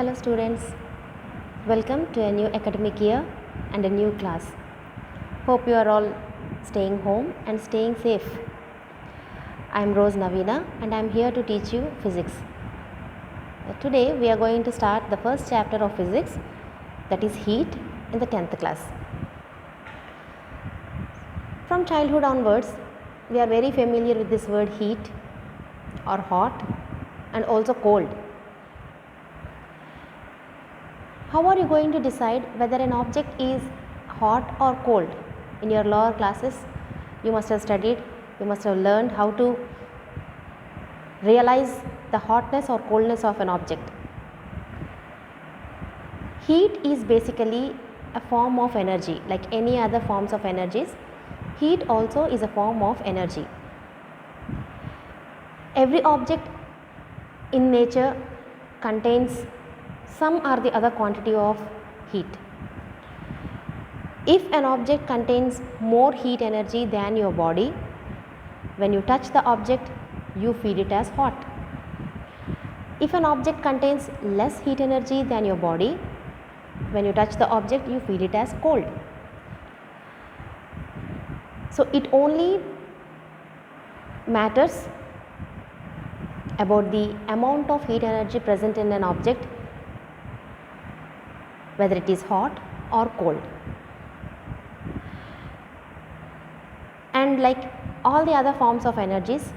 Hello students, welcome to a new academic year and a new class. Hope you are all staying home and staying safe. I am Rose Navina and I am here to teach you physics. Today we are going to start the first chapter of physics, that is heat, in the 10th class. From childhood onwards, we are very familiar with this word heat or hot and also cold. How are you going to decide whether an object is hot or cold? In your lower classes, you must have studied, you must have learned how to realize the hotness or coldness of an object. Heat is basically a form of energy, like any other forms of energies. Heat also is a form of energy. Every object in nature contains some or the other quantity of heat. If an object contains more heat energy than your body, when you touch the object, you feel it as hot. If an object contains less heat energy than your body, when you touch the object, you feel it as cold. So it only matters about the amount of heat energy present in an object, whether it is hot or cold. And like all the other forms of energies,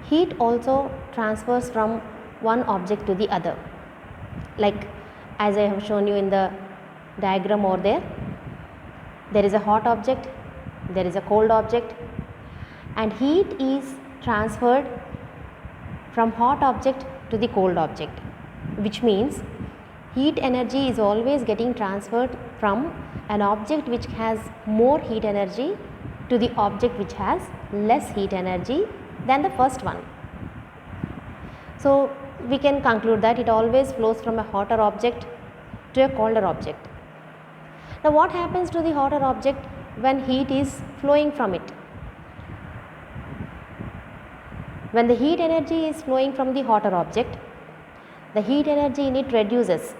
heat also transfers from one object to the other. Like as I have shown you in the diagram over there is a hot object, there is a cold object, and heat is transferred from hot object to the cold object, which means heat energy is always getting transferred from an object which has more heat energy to the object which has less heat energy than the first one. So we can conclude that it always flows from a hotter object to a colder object. Now what happens to the hotter object when heat is flowing from it? When the heat energy is flowing from the hotter object, the heat energy in it reduces.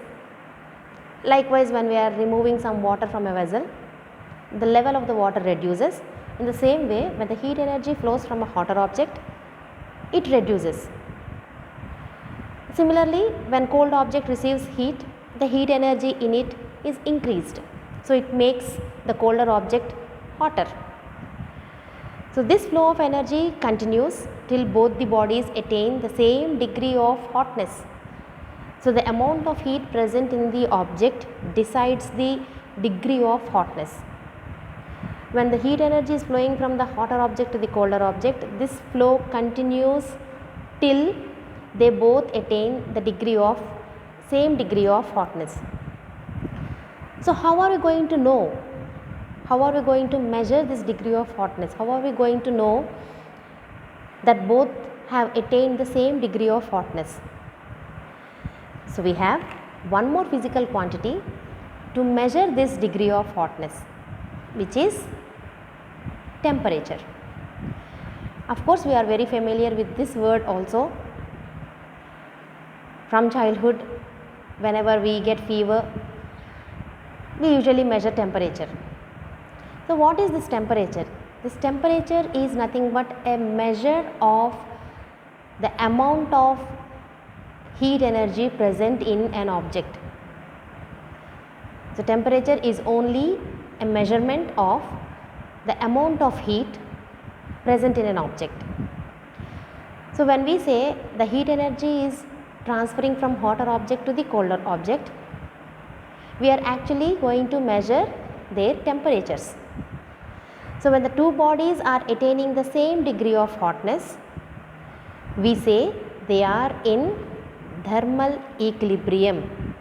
Likewise, when we are removing some water from a vessel, the level of the water reduces. In the same way, when the heat energy flows from a hotter object, it reduces. Similarly, when cold object receives heat, the heat energy in it is increased. So it makes the colder object hotter. So this flow of energy continues till both the bodies attain the same degree of hotness. So the amount of heat present in the object decides the degree of hotness. When the heat energy is flowing from the hotter object to the colder object, this flow continues till they both attain the same degree of hotness. So how are we going to know? How are we going to measure this degree of hotness? How are we going to know that both have attained the same degree of hotness? So we have one more physical quantity to measure this degree of hotness, which is temperature. Of course, we are very familiar with this word also. From childhood, whenever we get fever, we usually measure temperature. So what is this temperature? This temperature is nothing but a measure of the amount of heat energy present in an object. So temperature is only a measurement of the amount of heat present in an object. So when we say the heat energy is transferring from hotter object to the colder object, we are actually going to measure their temperatures. So when the two bodies are attaining the same degree of hotness, we say they are in thermal equilibrium.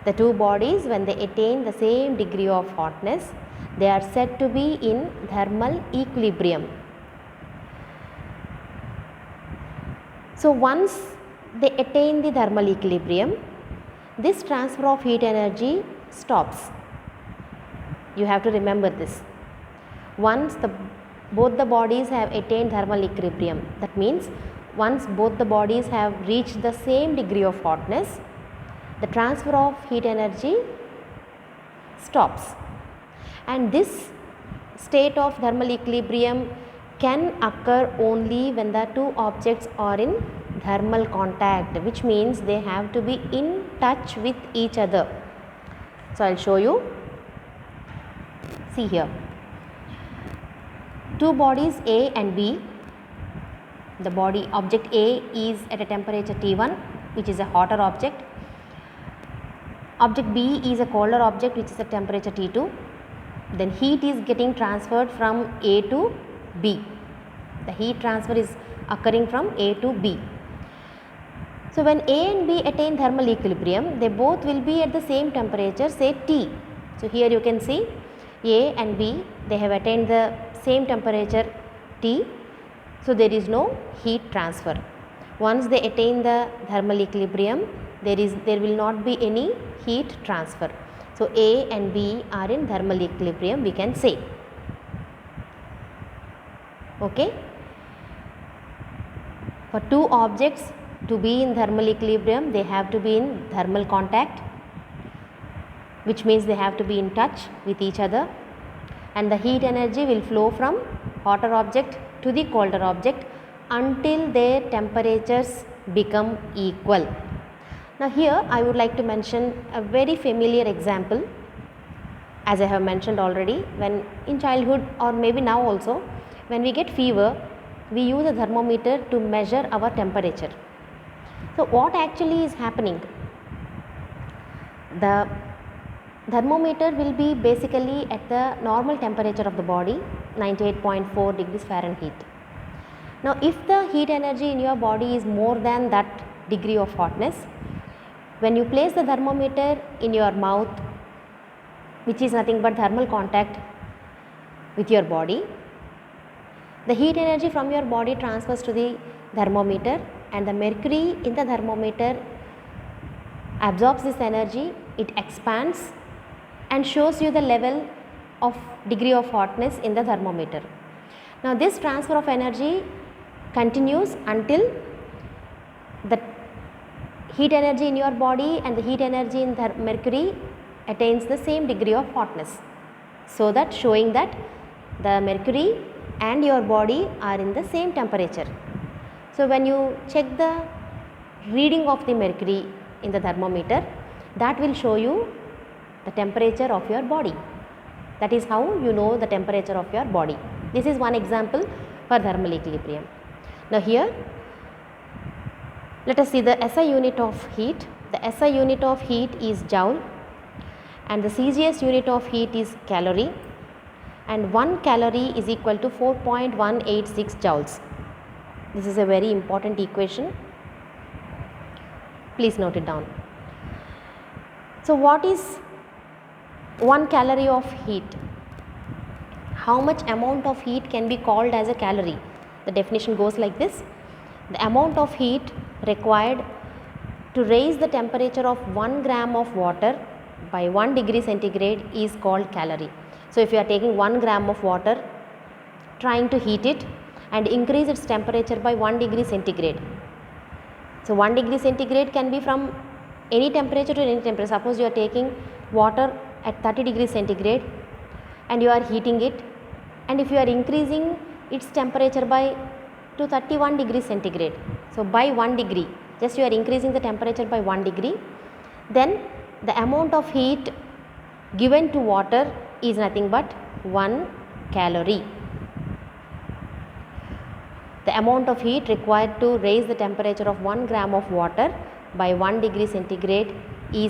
The two bodies, when they attain the same degree of hotness, they are said to be in thermal equilibrium. So once they attain the thermal equilibrium, this transfer of heat energy stops. You have to remember this. Once both the bodies have attained thermal equilibrium, that means once both the bodies have reached the same degree of hotness, the transfer of heat energy stops. And this state of thermal equilibrium can occur only when the two objects are in thermal contact, which means they have to be in touch with each other. So, I will show you. See here, two bodies A and B. The body object A is at a temperature T1, which is a hotter object. Object B is a colder object, which is at temperature T2. Then heat is getting transferred from A to B. The heat transfer is occurring from A to B. So, when A and B attain thermal equilibrium, they both will be at the same temperature, say T. So, here you can see A and B, they have attained the same temperature T. So, there is no heat transfer. Once they attain the thermal equilibrium, there will not be any heat transfer. So, A and B are in thermal equilibrium, we can say. Okay. For two objects to be in thermal equilibrium, they have to be in thermal contact, which means they have to be in touch with each other, and the heat energy will flow from hotter object to the colder object until their temperatures become equal. Now, here I would like to mention a very familiar example, as I have mentioned already. When in childhood, or maybe now also, when we get fever, we use a thermometer to measure our temperature. So, what actually is happening? The thermometer will be basically at the normal temperature of the body, 98.4 degrees Fahrenheit. Now, if the heat energy in your body is more than that degree of hotness, when you place the thermometer in your mouth, which is nothing but thermal contact with your body, the heat energy from your body transfers to the thermometer, and the mercury in the thermometer absorbs this energy, it expands and shows you the level of degree of hotness in the thermometer. Now, this transfer of energy continues until the heat energy in your body and the heat energy in the mercury attains the same degree of hotness. So, that showing that the mercury and your body are in the same temperature. So, when you check the reading of the mercury in the thermometer, that will show you the temperature of your body. That is how you know the temperature of your body. This is one example for thermal equilibrium. Now, here let us see the SI unit of heat. The SI unit of heat is joule, and the CGS unit of heat is calorie, and 1 calorie is equal to 4.186 joules. This is a very important equation. Please note it down. So, what is 1 calorie of heat? How much amount of heat can be called as a calorie? The definition goes like this: the amount of heat required to raise the temperature of 1 gram of water by 1 degree centigrade is called calorie. So, if you are taking 1 gram of water, trying to heat it and increase its temperature by 1 degree centigrade. So, 1 degree centigrade can be from any temperature to any temperature. Suppose you are taking water at 30 degrees centigrade and you are heating it, and if you are increasing its temperature by to 31 degrees centigrade. So, by 1 degree, just you are increasing the temperature by 1 degree, then the amount of heat given to water is nothing but 1 calorie. The amount of heat required to raise the temperature of 1 gram of water by 1 degree centigrade is